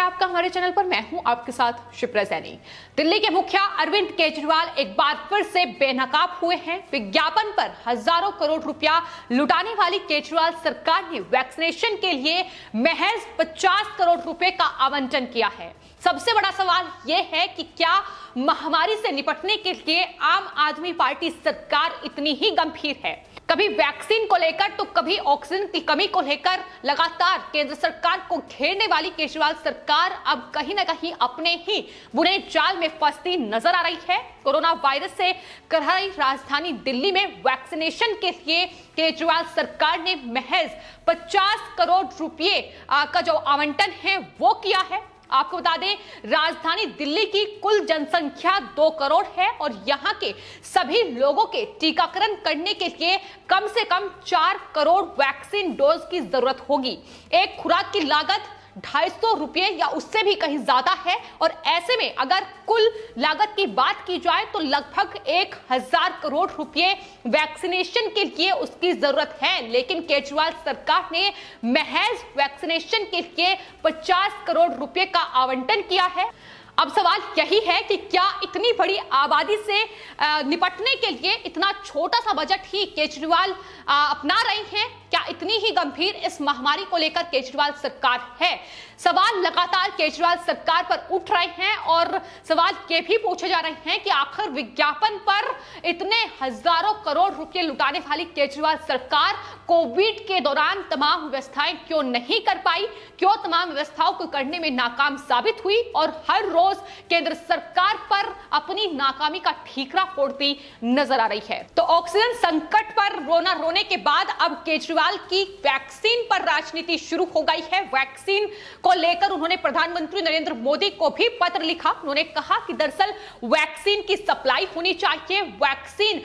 आपका हमारे चैनल पर। मैं हूं आपके साथ शिप्रा सैनी। दिल्ली के मुखिया अरविंद केजरीवाल एक बार फिर से बेनकाब हुए हैं। विज्ञापन पर हजारों करोड़ रुपया लुटाने वाली केजरीवाल सरकार ने वैक्सीनेशन के लिए महज 50 करोड़ रुपए का आवंटन किया है। सबसे बड़ा सवाल यह है कि क्या महामारी से निपटने के लिए आम आदमी पार्टी सरकार इतनी ही गंभीर है? कभी वैक्सीन को लेकर तो कभी ऑक्सीजन की कमी को लेकर लगातार केंद्र सरकार को घेरने वाली केजरीवाल सरकार अब कहीं ना कहीं अपने ही बुरे जाल में फंसती नजर आ रही है। कोरोना वायरस से करह रही राजधानी दिल्ली में वैक्सीनेशन के लिए केजरीवाल सरकार ने महज 50 करोड़ रुपए का जो आवंटन है वो किया है। आपको बता दें, राजधानी दिल्ली की कुल जनसंख्या 2 करोड़ है और यहां के सभी लोगों के टीकाकरण करने के लिए कम से कम 4 करोड़ वैक्सीन डोज की जरूरत होगी। एक खुराक की लागत 250 रुपए या उससे भी कहीं ज्यादा है और ऐसे में अगर कुल लागत की बात की जाए तो लगभग 1000 करोड़ रुपए वैक्सीनेशन के लिए उसकी जरूरत है। लेकिन केजरीवाल सरकार ने महज वैक्सीनेशन के लिए 50 करोड़ रुपए का आवंटन किया है। अब सवाल यही है कि क्या इतनी बड़ी आबादी से निपटने के लिए इतना छोटा सा बजट ही केजरीवाल अपना रहे हैं? क्या इतनी ही गंभीर इस महामारी को लेकर केजरीवाल सरकार है? सवाल लगातार केजरीवाल सरकार पर उठ रहे हैं और सवाल ये भी पूछे जा रहे हैं कि आखिर विज्ञापन पर इतने हजारों करोड़ रुपए लुटाने वाली केजरीवाल सरकार कोविड के दौरान तमाम व्यवस्थाएं क्यों नहीं कर पाई? क्यों तमाम व्यवस्थाओं को करने में नाकाम साबित हुई और हर रोज केंद्र सरकार पर अपनी नाकामी का ठीकरा फोड़ती नजर आ रही है? तो ऑक्सीजन संकट पर रोना रोने के बाद अब केजरीवाल की वैक्सीन पर राजनीति शुरू हो गई है। वैक्सीन को लेकर उन्होंने प्रधानमंत्री नरेंद्र मोदी को भी पत्र लिखा। उन्होंने कहा कि दरअसल वैक्सीन की सप्लाई होनी चाहिए, वैक्सीन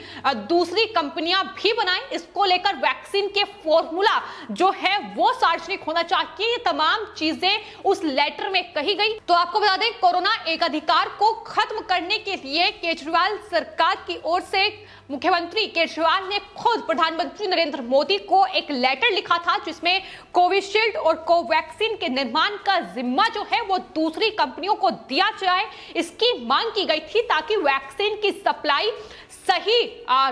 दूसरी कंपनियां भी बनाएं, इसको लेकर वैक्सीन के फॉर्मूला जो है वो सार्वजनिक होना चाहिए। ये तमाम चीजें उस लेटर में कही गई। तो आपको बता दें, कोरोना एक अधिकार को खत्म करने के लिए केजरीवाल सरकार की ओर से मुख्यमंत्री केजरीवाल ने खुद प्रधानमंत्री नरेंद्र मोदी को एक लेटर लिखा था जिसमें कोविशील्ड और कोवैक्सीन के निर्माण का जिम्मा जो है वो दूसरी कंपनियों को दिया जाए, इसकी मांग की गई थी ताकि वैक्सीन की सप्लाई सही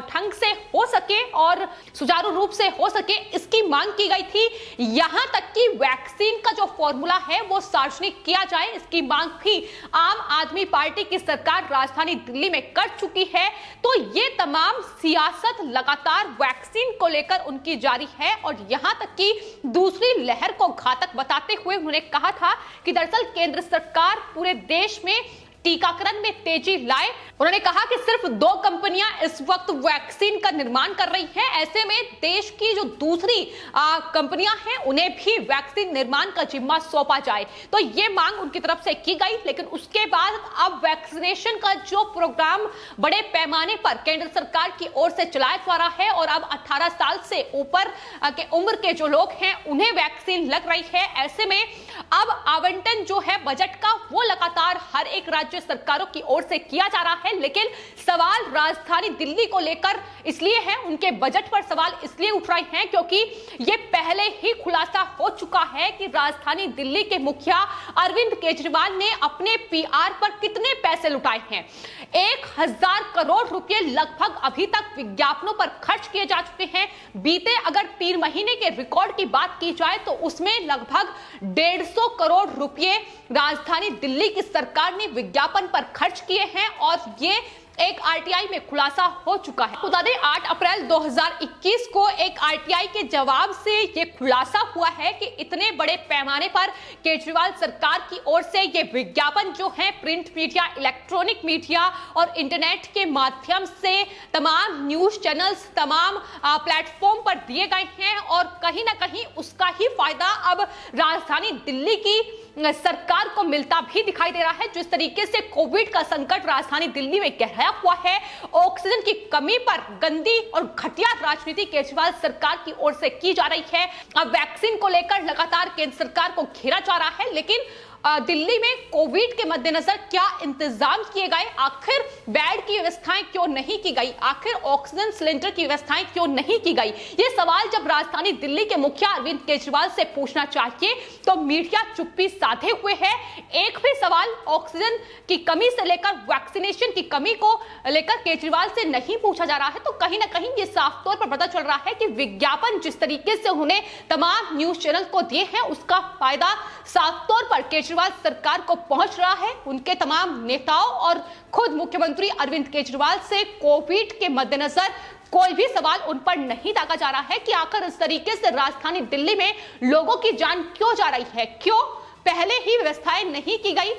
ढंग से हो सके और सुचारू रूप से हो सके, इसकी मांग की गई थी। यहां तक कि वैक्सीन का जो फॉर्मूला है वो सार्वजनिक किया जाए, इसकी मांग भी आम आदमी पार्टी की सरकार राजधानी दिल्ली में कर चुकी है। तो ये तमाम सियासत लगातार वैक्सीन को लेकर उनकी जारी है और यहां तक कि दूसरी लहर को घातक बताते हुए उन्होंने कहा था कि दरअसल केंद्र सरकार पूरे देश में टीकाकरण में तेजी लाए। उन्होंने कहा कि सिर्फ 2 कंपनियां इस वक्त वैक्सीन का निर्माण कर रही हैं, ऐसे में देश की जो दूसरी कंपनियां हैं उन्हें भी वैक्सीन निर्माण का जिम्मा सौंपा जाए। तो ये मांग उनकी तरफ से की गई। लेकिन उसके बाद अब वैक्सीनेशन का जो प्रोग्राम बड़े पैमाने पर केंद्र सरकार की ओर से चलाया जा रहा है और अब 18 साल से ऊपर के उम्र के जो लोग हैं उन्हें वैक्सीन लग रही है। ऐसे में अब आवंटन जो है बजट का वो लगातार हर एक राज्य सरकारों की ओर से किया जा रहा है। लेकिन सवाल राजधानी दिल्ली को लेकर इसलिए है, उनके बजट पर सवाल इसलिए उठ रहे हैं क्योंकि ये पहले ही खुलासा हो चुका है कि राजधानी दिल्ली के मुखिया अरविंद केजरीवाल ने अपने पीआर पर कितने पैसे लुटाए हैं। 1000 करोड़ रुपए लगभग अभी तक विज्ञापनों पर खर्च किए जा चुके हैं। बीते अगर 3 महीने के रिकॉर्ड की बात की जाए तो उसमें लगभग 150 करोड़ रुपए राजधानी दिल्ली की सरकार ने विज्ञापन पर खर्च किए हैं और ये एक आरटीआई में खुलासा हो चुका है। बता दें, 8 अप्रैल 2021 को एक आरटीआई के जवाब से ये खुलासा हुआ है कि इतने बड़े पैमाने पर केजरीवाल सरकार की ओर से ये विज्ञापन जो है प्रिंट मीडिया, इलेक्ट्रॉनिक मीडिया और इंटरनेट के माध्यम से तमाम न्यूज चैनल्स, तमाम प्लेटफॉर्म पर दिए गए हैं और कहीं ना कहीं उसका ही फायदा अब राजधानी दिल्ली की सरकार को मिलता भी दिखाई दे रहा है। जिस तरीके से कोविड का संकट राजधानी दिल्ली में गहराया हुआ है, ऑक्सीजन की कमी पर गंदी और घटिया राजनीति केजरीवाल सरकार की ओर से की जा रही है। अब वैक्सीन को लेकर लगातार केंद्र सरकार को घेरा जा रहा है, लेकिन दिल्ली में कोविड के मद्देनजर क्या इंतजाम किए गए, आखिर बेड की व्यवस्थाएं क्यों नहीं की गई, आखिर ऑक्सीजन सिलेंडर की व्यवस्थाएं क्यों नहीं की गई, ये सवाल जब राजधानी दिल्ली के मुखिया अरविंद केजरीवाल से पूछना चाहिए तो मीडिया चुप्पी साधे हुए है। एक भी सवाल ऑक्सीजन की कमी से लेकर वैक्सीनेशन की कमी को लेकर केजरीवाल से नहीं पूछा जा रहा है। तो कहीं ना कहीं ये साफ तौर पर पता चल रहा है कि विज्ञापन जिस तरीके से उन्होंने तमाम न्यूज चैनल को दिए हैं उसका फायदा साफ तौर पर केजरीवाल सरकार को पहुंच रहा है। उनके तमाम नेताओं और खुद मुख्यमंत्री अरविंद केजरीवाल से कोविड के मद्देनजर कोई भी सवाल उन पर नहीं दागा जा रहा है कि आखिर इस तरीके से राजधानी दिल्ली में लोगों की जान क्यों जा रही है, क्यों पहले ही व्यवस्थाएं नहीं की गई।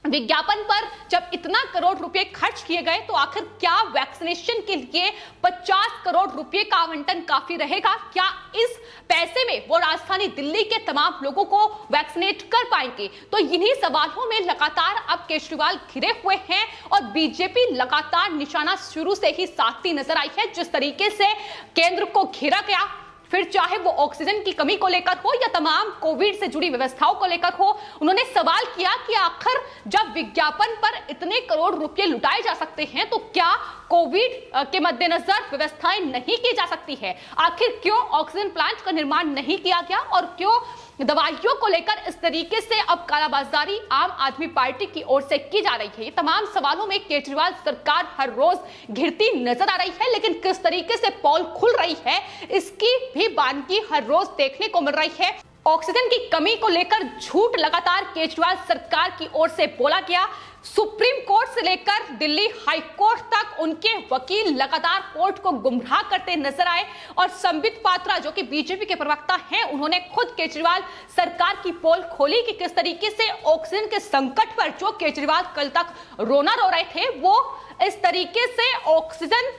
विज्ञापन पर जब इतना करोड़ रुपए खर्च किए गए तो आखिर क्या वैक्सीनेशन के लिए 50 करोड़ रुपए का आवंटन काफी रहेगा? क्या इस पैसे में वो राजधानी दिल्ली के तमाम लोगों को वैक्सीनेट कर पाएंगे? तो इन्हीं सवालों में लगातार अब केजरीवाल घिरे हुए हैं और बीजेपी लगातार निशाना शुरू से ही साधती नजर आई है। जिस तरीके से केंद्र को घेरा गया, फिर चाहे वो ऑक्सीजन की कमी को लेकर हो या तमाम कोविड से जुड़ी व्यवस्थाओं को लेकर हो, उन्होंने सवाल किया कि आखिर जब विज्ञापन पर इतने करोड़ रुपए लुटाए जा सकते हैं तो क्या कोविड के मद्देनजर व्यवस्थाएं नहीं की जा सकती है? आखिर क्यों ऑक्सीजन प्लांट का निर्माण नहीं किया गया और क्यों दवाइयों को लेकर इस तरीके से अब कालाबाजारी आम आदमी पार्टी की ओर से की जा रही है? ये तमाम सवालों में केजरीवाल सरकार हर रोज घिरती नजर आ रही है, लेकिन किस तरीके से पोल खुल रही है इसकी भी बानगी हर रोज देखने को मिल रही है। ऑक्सीजन की कमी को लेकर झूठ लगातार केजरीवाल सरकार की ओर से बोला गया। सुप्रीम कोर्ट से लेकर दिल्ली हाई कोर्ट तक उनके वकील लगातार कोर्ट को गुमराह करते नजर आए और संबित पात्रा जो कि बीजेपी के प्रवक्ता हैं, उन्होंने खुद केजरीवाल सरकार की पोल खोली कि किस तरीके से ऑक्सीजन के संकट पर जो केजरीवाल कल तक रोना रो रहे थे वो इस तरीके से ऑक्सीजन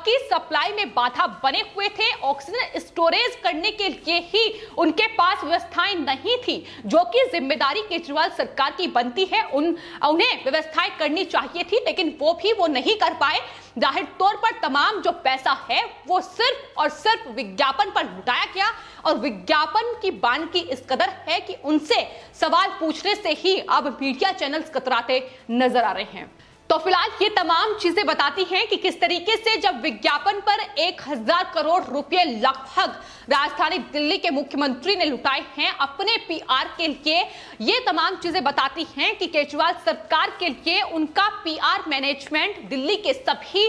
की सप्लाई में बाधा बने हुए थे। ऑक्सीजन स्टोरेज करने के लिए ही उनके पास व्यवस्थाएं नहीं थी, जो कि जिम्मेदारी केजरीवाल सरकार की बनती है। उन्हें व्यवस्थाएं करनी चाहिए थी, लेकिन वो नहीं कर पाए। जाहिर तौर पर तमाम जो पैसा है वो सिर्फ और सिर्फ विज्ञापन पर लुटाया गया और विज्ञापन की बानगी इस कदर है कि उनसे सवाल पूछने से ही अब मीडिया चैनल्स कतराते नजर आ रहे हैं। तो फिलहाल ये तमाम चीजें बताती हैं कि किस तरीके से जब विज्ञापन पर 1000 करोड़ रुपए लगभग राजधानी दिल्ली के मुख्यमंत्री ने लुटाए हैं अपने पीआर के लिए, ये तमाम चीजें बताती हैं कि केजरीवाल सरकार के लिए उनका पीआर मैनेजमेंट दिल्ली के सभी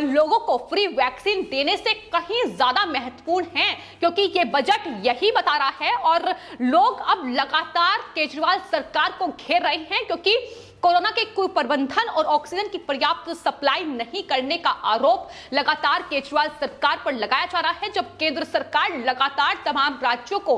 लोगों को फ्री वैक्सीन देने से कहीं ज्यादा महत्वपूर्ण है, क्योंकि ये बजट यही बता रहा है और लोग अब लगातार केजरीवाल सरकार को घेर रहे हैं, क्योंकि कोरोना के कुप्रबंधन और ऑक्सीजन की पर्याप्त सप्लाई नहीं करने का आरोप लगातार केजरीवाल सरकार पर लगाया जा रहा है। जब केंद्र सरकार लगातार तमाम राज्यों को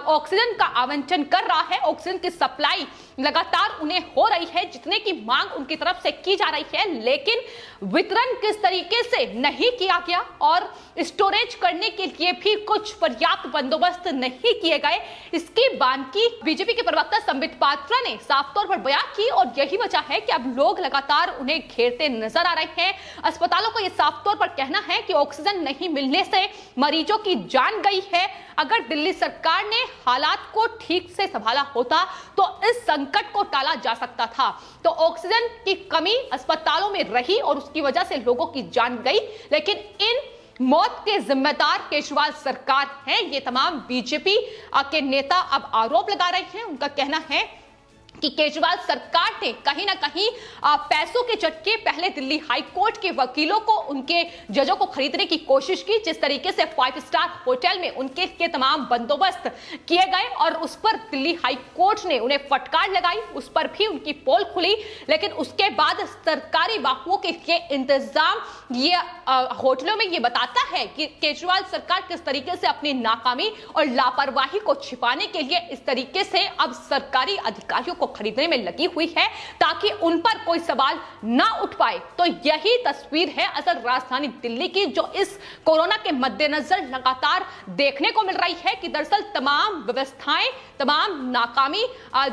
ऑक्सीजन का आवंटन कर रहा है, ऑक्सीजन की सप्लाई लगातार उन्हें हो रही है, जितने की मांग उनकी तरफ से की जा रही है, लेकिन वितरण किस तरीके से नहीं किया गया और स्टोरेज करने के लिए भी कुछ पर्याप्त बंदोबस्त नहीं किए गए, इसकी बानगी बीजेपी के प्रवक्ता संबित पात्रा ने साफ तौर पर बयान की और यही वजह है कि अब लोग लगातार उन्हें घेरते नजर आ रहे हैं। अस्पतालों को यह साफ तौर पर कहना है कि ऑक्सीजन नहीं मिलने से मरीजों की जान गई है। अगर दिल्ली सरकार ने हालात को ठीक से संभाला होता तो इस संकट को टाला जा सकता था। तो ऑक्सीजन की कमी अस्पतालों में रही और उसकी वजह से लोगों की जान गई, लेकिन इन मौत के जिम्मेदार केजरीवाल सरकार है। ये तमाम बीजेपी के नेता अब आरोप लगा रहे हैं। उनका कहना है कि केजरीवाल सरकार ने कहीं ना कहीं पैसों के झटके पहले दिल्ली हाई कोर्ट के वकीलों को, उनके जजों को खरीदने की कोशिश की, जिस तरीके से 5 स्टार होटल में उनके के तमाम बंदोबस्त किए गए और उस पर दिल्ली हाई कोर्ट ने उन्हें फटकार लगाई, उस पर भी उनकी पोल खुली। लेकिन उसके बाद सरकारी वाहनों के लिए इंतजाम ये होटलों में ये बताता है कि केजरीवाल सरकार किस तरीके से अपनी नाकामी और लापरवाही को छिपाने के लिए इस तरीके से अब सरकारी अधिकारियों को खरीदने में लगी हुई है ताकि उन पर कोई सवाल ना उठ पाए। तो यही तस्वीर है असल राजधानी दिल्ली की, जो इस कोरोना के मद्देनजर लगातार देखने को मिल रही है कि दरअसल तमाम व्यवस्थाएं, तमाम नाकामी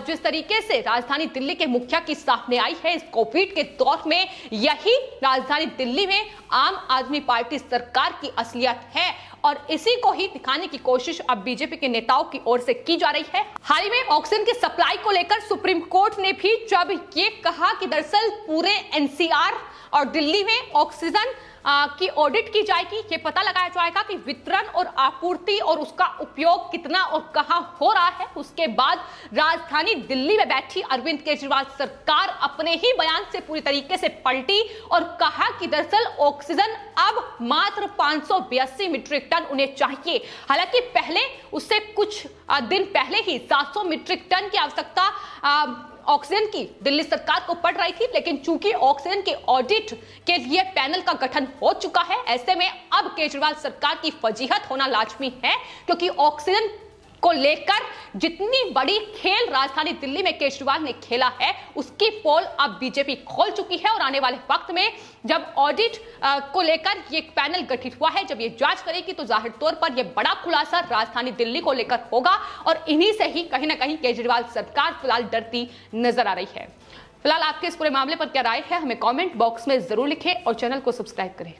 जिस तरीके से राजधानी दिल्ली के मुखिया की सामने आई है इस कोविड के दौर में, यही राजधानी दिल्ली में आम आदमी पार्टी सरकार की असलियत है और इसी को ही दिखाने की कोशिश अब बीजेपी के नेताओं की ओर से की जा रही है। हाल ही में ऑक्सीजन की सप्लाई को लेकर सुप्रीम सुप्रीम कोर्ट ने भी जब ये कहा कि दरअसल पूरे एनसीआर और दिल्ली में ऑक्सीजन की ऑडिट की जाएगी, ये पता लगाया जाएगा कि वितरण और आपूर्ति और उसका उपयोग कितना और कहां हो रहा है। उसके बाद राजधानी दिल्ली में बैठी अरविंद केजरीवाल सरकार अपने ही बयान से पूरी तरीके से पलटी और कहा कि दरअसल ऑक्सीजन अब मात्र 582 मीट्रिक टन उन्हें चाहिए। हालांकि पहले उससे कुछ दिन पहले ही 700 मीट्रिक टन की आवश्यकता ऑक्सीजन की दिल्ली सरकार को पड़ रही थी, लेकिन चूंकि ऑक्सीजन के ऑडिट के लिए पैनल का गठन हो चुका है, ऐसे में अब केजरीवाल सरकार की फजीहत होना लाजमी है, क्योंकि ऑक्सीजन को लेकर जितनी बड़ी खेल राजधानी दिल्ली में केजरीवाल ने खेला है, उसकी पोल अब बीजेपी खोल चुकी है। और आने वाले वक्त में जब ऑडिट को लेकर ये पैनल गठित हुआ है, जब ये जांच करेगी, तो जाहिर तौर पर यह बड़ा खुलासा राजधानी दिल्ली को लेकर होगा और इन्हीं से ही कहीं ना कहीं केजरीवाल सरकार फिलहाल डरती नजर आ रही है। फिलहाल आपके इस पूरे मामले पर क्या राय है, हमें कमेंट बॉक्स में जरूर लिखें और चैनल को सब्सक्राइब करें।